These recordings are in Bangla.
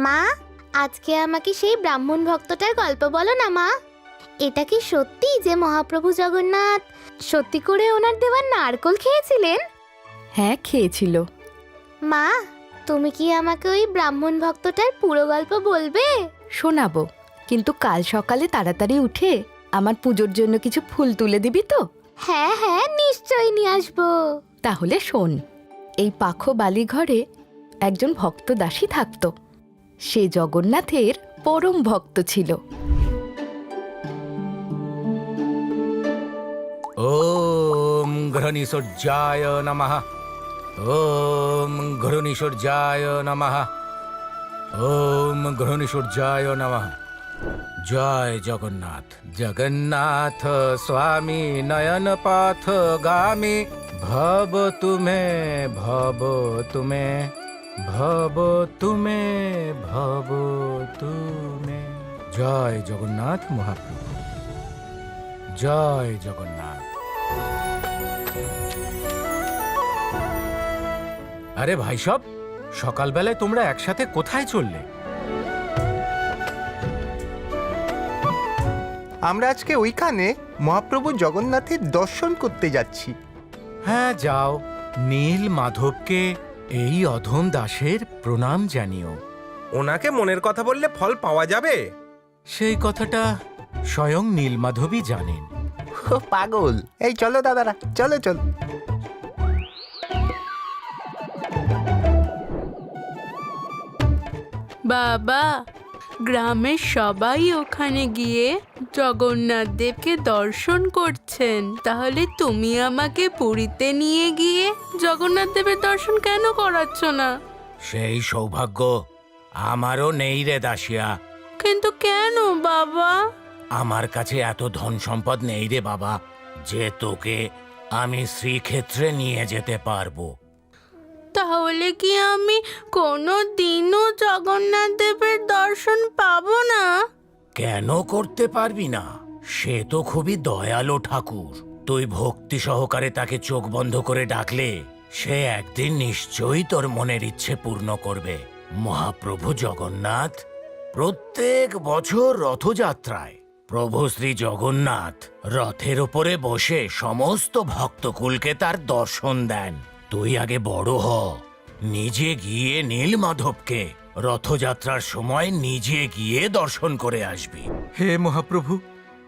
মা, আজকে আমাকে সেই ব্রাহ্মণ ভক্তটার গল্প বলো না মা। এটা কি সত্যি যে মহাপ্রভু জগন্নাথ সত্যি করে ওনার দেওয়ার নারকোল খেয়েছিলেন? হ্যাঁ, খেয়েছিল। মা, তুমি কি আমাকে ওই ব্রাহ্মণ ভক্তটার পুরো গল্প বলবে? শোনাবো, কিন্তু কাল সকালে তাড়াতাড়ি উঠে আমার পুজোর জন্য কিছু ফুল তুলে দিবি তো? হ্যাঁ হ্যাঁ, নিশ্চয়ই নিয়ে আসবো। তাহলে শোন, এই পাখো বালিঘরে একজন ভক্ত দাসী থাকত। সে জগন্নাথের পরম ভক্ত ছিল। ওম ঘৃণীসূর্যায় নমঃ। ওম ঘৃণীসূর্যায় নমঃ। ওম ঘৃণীসূর্যায় নমঃ। জয় জগন্নাথ। জগন্নাথ স্বামী নয়ন পথ গামী। ভব তুমে ভব তুমে ভব তুমে ভব তুমে। জয় জগন্নাথ মহাপ্রভু। জয় জগন্নাথ। আরে ভাই সব, সকালবেলায় তোমরা একসাথে কোথায় চললে? আমরা আজকে ওইখানে মহাপ্রভু জগন্নাথের দর্শন করতে যাচ্ছি। হ্যাঁ যাও, নীল মাধবকে এই অধম দাসের প্রণাম জানিও। ওনাকে মনের কথা বললে ফল পাওয়া যাবে? সেই কথাটা স্বয়ং নীলমাধবই জানেন। ও পাগল! এই চলো দাদারা, চলো চলো। বাবা, গ্রামের সবাই ওখানে গিয়ে জগন্নাথ দেবকে দর্শন করছেন, তাহলে তুমি আমাকে পুরীতে নিয়ে গিয়ে জগন্নাথ দেবের দর্শন কেন করাচ্ছ না? সেই সৌভাগ্য আমারও নেই রে দাসিয়া। কিন্তু কেন বাবা? আমার কাছে এত ধন সম্পদ নেই রে বাবা যে তোকে আমি শ্রীক্ষেত্রে নিয়ে যেতে পারবো। তাহলে কি আমি কোনো দিনও জগন্নাথ দেবের দর্শন পাবো না? কেন করতে পারবি না? সে তো খুবই দয়ালু ঠাকুর। তুই ভক্তি সহকারে তাকে চোখ বন্ধ করে ডাকলে সে একদিন নিশ্চয়ই তোর মনের ইচ্ছে পূর্ণ করবে। মহাপ্রভু জগন্নাথ প্রত্যেক বছর রথযাত্রায় প্রভু শ্রী জগন্নাথ রথের ওপরে বসে সমস্ত ভক্তকুলকে তার দর্শন দেন। তুই আগে বড় হ, নিজে গিয়ে নীলমাধবকে রথযাত্রার সময় নিজে গিয়ে দর্শন করে আসবি। হে মহাপ্রভু,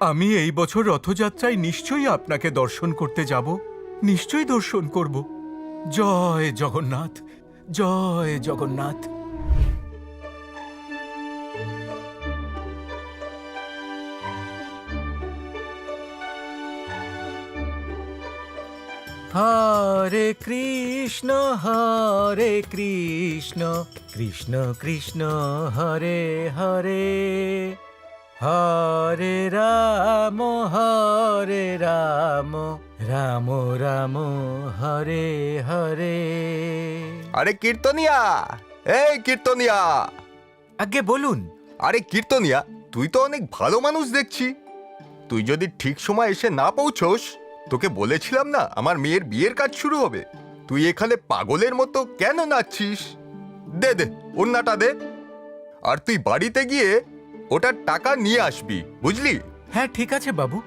আমি এই বছর রথযাত্রায় নিশ্চয়ই আপনাকে দর্শন করতে যাব। নিশ্চয়ই দর্শন করব। জয় জগন্নাথ, জয় জগন্নাথ। হরে কৃষ্ণ কৃষ্ণ কৃষ্ণ হরে হরে, হরে রাম রাম রাম হরে হরে। আরে কীর্তনিয়া, এই কীর্তনিয়া! আগে বলুন। আরে কীর্তনিয়া, তুই তো অনেক ভালো মানুষ দেখছি। তুই যদি ঠিক সময় এসে না পৌঁছোস, তোকে বলেছিলাম না আমার মেয়ের বিয়ের কাজ শুরু হবে, তুই এখানে পাগলের মতো কেন নাচছিস? দে দে ওন্নাটা দে, আর তুই বাড়িতে গিয়ে ওটার টাকা নিয়ে আসবি, বুঝলি? হ্যাঁ ঠিক আছে বাবু।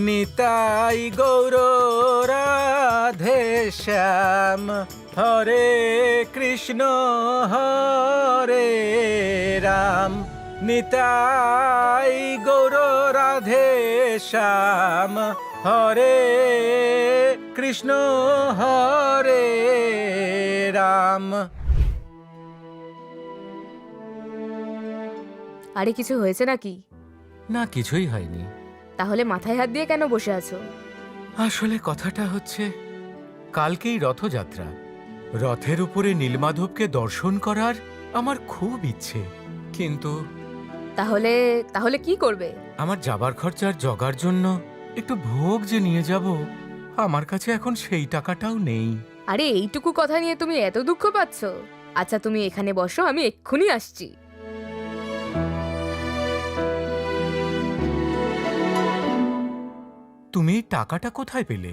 নিতাই গৌর রাধে শ্যাম, হরে কৃষ্ণ হরে রাম। নিতাই গৌর রাধে শ্যাম, হরে কৃষ্ণ হরে রাম। আরে কিছু হয়েছে নাকি? না, কিছুই হয়নি। তাহলে মাথায় হাত দিয়ে কেন বসে আছো? আসলে কথাটা হচ্ছে, কালকেই রথযাত্রা। রথের উপরে নীলমাধবকে দর্শন করার আমার খুব ইচ্ছে, কিন্তু তাহলে তাহলে কি করবে? আমার যাবার খরচার জগার জন্য একটু ভোগ যে নিয়ে যাব, আমার কাছে এখন সেই টাকাটাও নেই। আরে এইটুকু কথা নিয়ে তুমি এত দুঃখ পাচ্ছ? আচ্ছা তুমি এখানে বসো, আমি এক্ষুনি আসছি। তুমি এই টাকাটা কোথায় পেলে?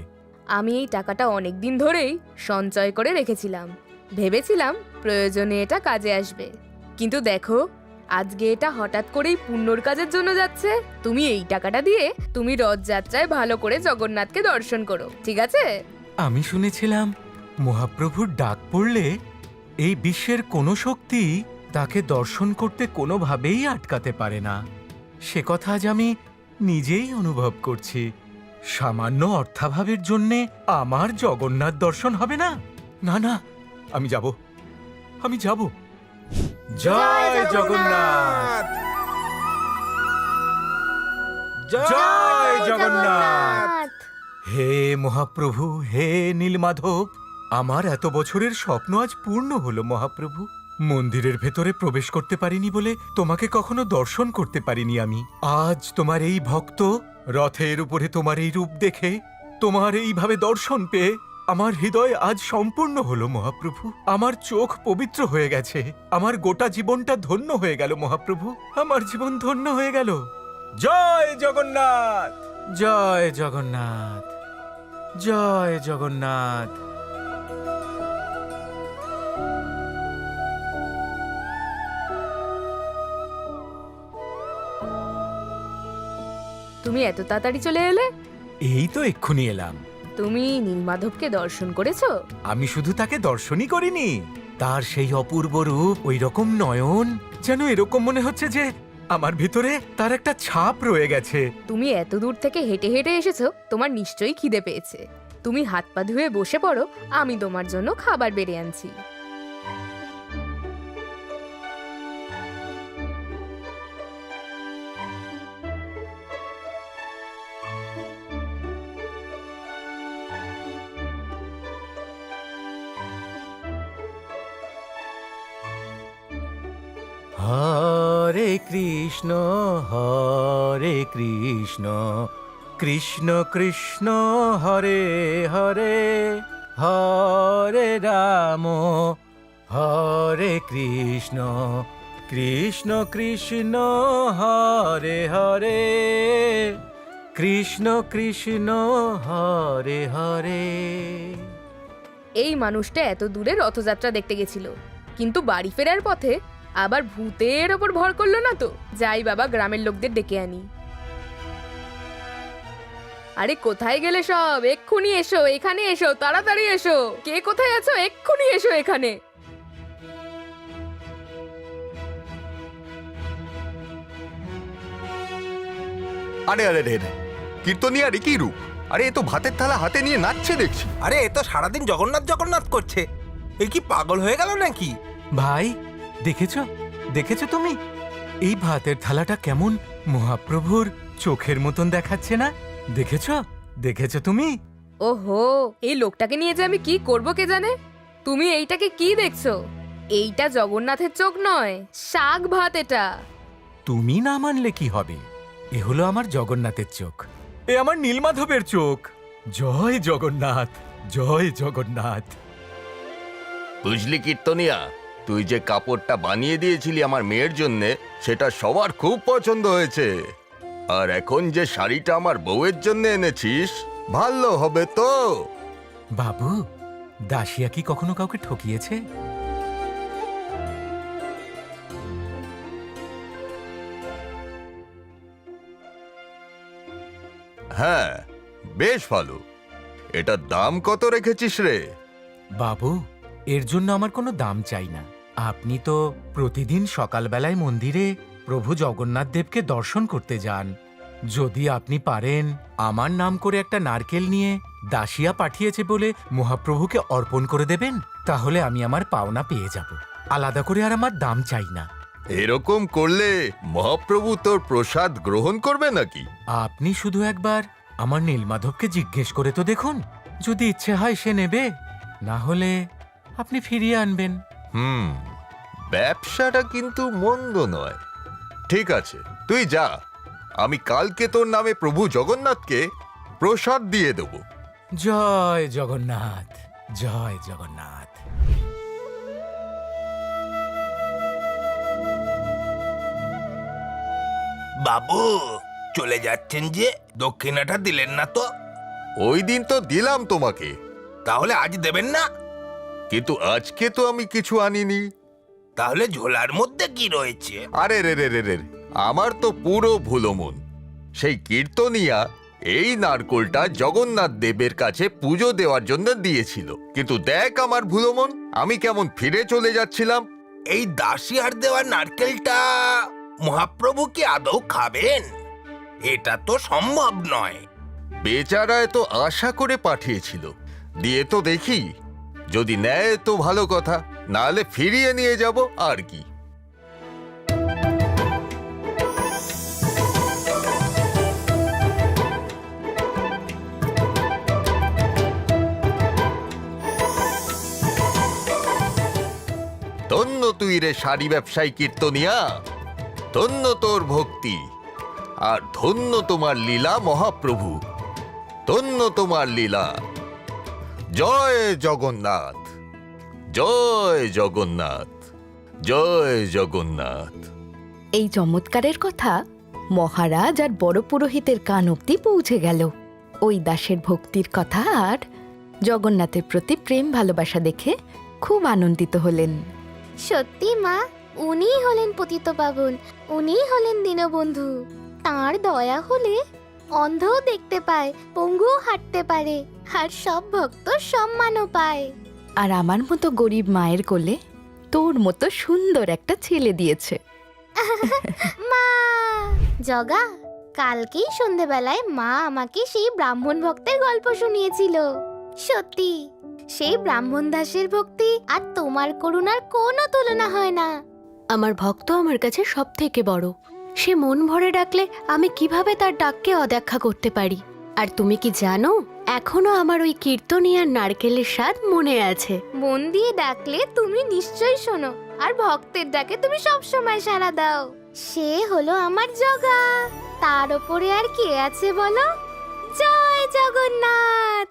আমি এই টাকাটা অনেক দিন ধরেই সঞ্চয় করে রেখেছিলাম। ভেবেছিলাম প্রয়োজনে এটা কাজে আসবে, কিন্তু দেখো আজকে এটা হঠাৎ করেই পুণ্যর কাজের জন্য যাচ্ছে। তুমি এই টাকাটা দিয়ে তুমি রথযাত্রায় ভালো করে জগন্নাথকে দর্শন করো, ঠিক আছে? আমি শুনেছিলাম মহাপ্রভুর ডাক পড়লে এই বিশ্বের কোনো শক্তি তাকে দর্শন করতে কোনোভাবেই আটকাতে পারে না। সে কথা আজ আমি নিজেই অনুভব করছি। সামান্য অর্থাভাবের জন্যে আমার জগন্নাথ দর্শন হবে না? না না, আমি যাব, আমি যাব। জয় জগন্নাথ, জয় জগন্নাথ। হে মহাপ্রভু, হে নীলমাধব, আমার এত বছরের স্বপ্ন আজ পূর্ণ হলো মহাপ্রভু। মন্দিরের ভেতরে প্রবেশ করতে পারিনি বলে তোমাকে কখনো দর্শন করতে পারিনি আমি। আজ তোমার এই ভক্ত রথের উপরে তোমার এই রূপ দেখে, তোমার এইভাবে দর্শন পেয়ে আমার হৃদয় আজ সম্পূর্ণ হলো মহাপ্রভু। আমার চোখ পবিত্র হয়ে গেছে, আমার গোটা জীবনটা ধন্য হয়ে গেল মহাপ্রভু। আমার জীবন ধন্য হয়ে গেল। জয় জগন্নাথ, জয় জগন্নাথ, জয় জগন্নাথ। তুমি এত তাড়াতাড়ি চলে এলে? এই তো এক্ষুনি এলাম। তুমি নীলমাধবকে দর্শন করেছো? আমি শুধু তাকে দর্শনই করিনি, তার সেই অপূর্ব রূপ, ওই রকম নয়ন, যেন এরকম মনে হচ্ছে যে আমার ভিতরে তার একটা ছাপ রয়ে গেছে। তুমি এত দূর থেকে হেঁটে হেঁটে এসেছো, তোমার নিশ্চয়ই খিদে পেয়েছে। তুমি হাত পা ধুয়ে বসে পড়ো, আমি তোমার জন্য খাবার বেড়ে আনছি। হরে কৃষ্ণ, হরে কৃষ্ণ, কৃষ্ণ কৃষ্ণ হরে হরে, হরে রাম, হরে কৃষ্ণ, কৃষ্ণ কৃষ্ণ হরে হরে, কৃষ্ণ কৃষ্ণ হরে হরে। এই মানুষটা এত দূরে রথযাত্রা দেখতে গেছিল, কিন্তু বাড়ি ফেরার পথে আবার ভূতের ওপর ভর করলো না তো? যাই বাবা, গ্রামের লোকদের ডেকে আনি। আরে কোথায় গেলে সব? এক্ষুনি এসো, এখানে এসো, তাড়াতাড়ি এসো। কে কোথায় আছো? এক্ষুনি এসো এখানে। আরে আরে রে রে, কীর্তনিয়ার কি রূপ! আরে এ তো ভাতের থালা হাতে নিয়ে নাচছে দেখছি। আরে এ তো সারাদিন জগন্নাথ জগন্নাথ করছে। এ কি পাগল হয়ে গেল নাকি? ভাই, দেখেছো দেখেছো তুমি এই ভাতের থালাটা কেমন মহাপ্রভুর চোখের মতন দেখাচ্ছে না? দেখেছো দেখেছো তুমি? ওহো, এই লোকটাকে নিয়ে যে আমি কি করব কে জানে। তুমি এইটাকে কি দেখছো? এইটা জগন্নাথের চোখ নয়, শাক ভাত এটা। তুমি না মানলে কি হবে? এ হলো আমার জগন্নাথের চোখ, এ আমার নীলমাধবের চোখ। জয় জগন্নাথ, জয় জগন্নাথ। বুঝলি কীর্তনিয়া, তুই যে কাপড়টা বানিয়ে দিয়েছিলি আমার মেয়ের জন্যে, সেটা সবার খুব পছন্দ হয়েছে। আর এখন যে শাড়িটা আমার বউয়ের জন্য এনেছিস, ভালো হবে তো? বাবু, দাসিয়া কি কখনো কাউকে ঠকিয়েছে? হ্যাঁ, বেশ ভালো। এটার দাম কত রেখেছিস রে? বাবু, এর জন্য আমার কোনো দাম চাই না। আপনি তো প্রতিদিন সকালবেলায় মন্দিরে প্রভু জগন্নাথ দেবকে দর্শন করতে যান। যদি আপনি পারেন আমার নাম করে একটা নারকেল নিয়ে দাসিয়া পাঠিয়েছে বলে মহাপ্রভুকে অর্পণ করে দেবেন, তাহলে আমি আমার পাওনা পেয়ে যাব। আলাদা করে আর আমার দাম চাই না। এরকম করলে মহাপ্রভু তোর প্রসাদ গ্রহণ করবে নাকি? আপনি শুধু একবার আমার নীলমাধবকে জিজ্ঞেস করে তো দেখুন, যদি ইচ্ছে হয় সে নেবে, না হলে আপনি ফিরিয়ে আনবেন। ব্যবসাটা কিন্তু মন্দ নয়। ঠিক আছে, তুই যা, আমি কালকে তোর নামে প্রভু জগন্নাথকে প্রসাদ দিয়ে দেব। জয় জগন্নাথ, জয় জগন্নাথ। বাবু, চলে যাচ্ছেন যে, দক্ষিণাটা দিলেন না তো? ওই দিন তো দিলাম তোমাকে, তাহলে আজ দেবেন না? কিন্তু আজকে তো আমি কিছু আনিনি। তাহলে ঝোলার মধ্যে কি রয়েছে? আরে রে রে রে রে, আমার তো পুরো ভুলো মন। সেই কীর্তনিয়া এই নারকোলটা জগন্নাথ দেবের কাছে পুজো দেওয়ার জন্য দিয়েছিল, কিন্তু দেখ আমার ভুলো মন, আমি কেমন ফিরে চলে যাচ্ছিলাম। এই দাসী আর দেওয়া নারকেলটা মহাপ্রভু কি আদৌ খাবেন? এটা তো সম্ভব নয়। বেচারায় তো আশা করে পাঠিয়েছিল, দিয়ে তো দেখি, যদি নেয় তো ভালো কথা, নাহলে ফিরিয়ে নিয়ে যাব আর কি। ধন্য তুই রে শাড়ি ব্যবসায়ী কীর্তনিয়া, ধন্য তোর ভক্তি, আর ধন্য তোমার লীলা মহাপ্রভু, ধন্য তোমার লীলা। জয় জগন্নাথ, জয় জগন্নাথ, জয় জগন্নাথ। এই চমৎকারের কথা মহারাজ আর বড় পুরোহিতের কান অব্দি পৌঁছে গেল। ওই দাসের ভক্তির কথা আর জগন্নাথের প্রতি প্রেম ভালোবাসা দেখে খুব আনন্দিত হলেন। সত্যি মা, উনিই হলেন পতিতপাবন, উনিই হলেন দীনবন্ধু। তাঁর দয়া হলে অন্ধও দেখতে পায়, পঙ্গুও হাঁটতে পারে, আর সব ভক্ত সম্মানও পায়। আর আমার মতো গরিব মায়ের কোলে তোর মতো সুন্দর একটা ছেলে দিয়েছে। মা জগা, কালকেই সন্ধেবেলায় মা আমাকে সেই ব্রাহ্মণ ভক্তের গল্প শুনিয়েছিল। সত্যি, সেই ব্রাহ্মণ দাসের ভক্তি আর তোমার করুণার কোনো তুলনা হয় না। আমার ভক্ত আমার কাছে সব থেকে বড়। সে মন ভরে ডাকলে আমি কিভাবে তার ডাককে অদেক্ষা করতে পারি? আর তুমি কি জানো, এখনো আমার ওই কীর্তনিয়ার নারকেলের স্বাদ মনে আছে। মন দিয়ে ডাকলে তুমি নিশ্চয়ই শোনো, আর ভক্তের ডাকে তুমি সব সময় সাড়া দাও। সে হলো আমার জগা, তার ওপরে আর কে আছে বলো? জয় জগন্নাথ।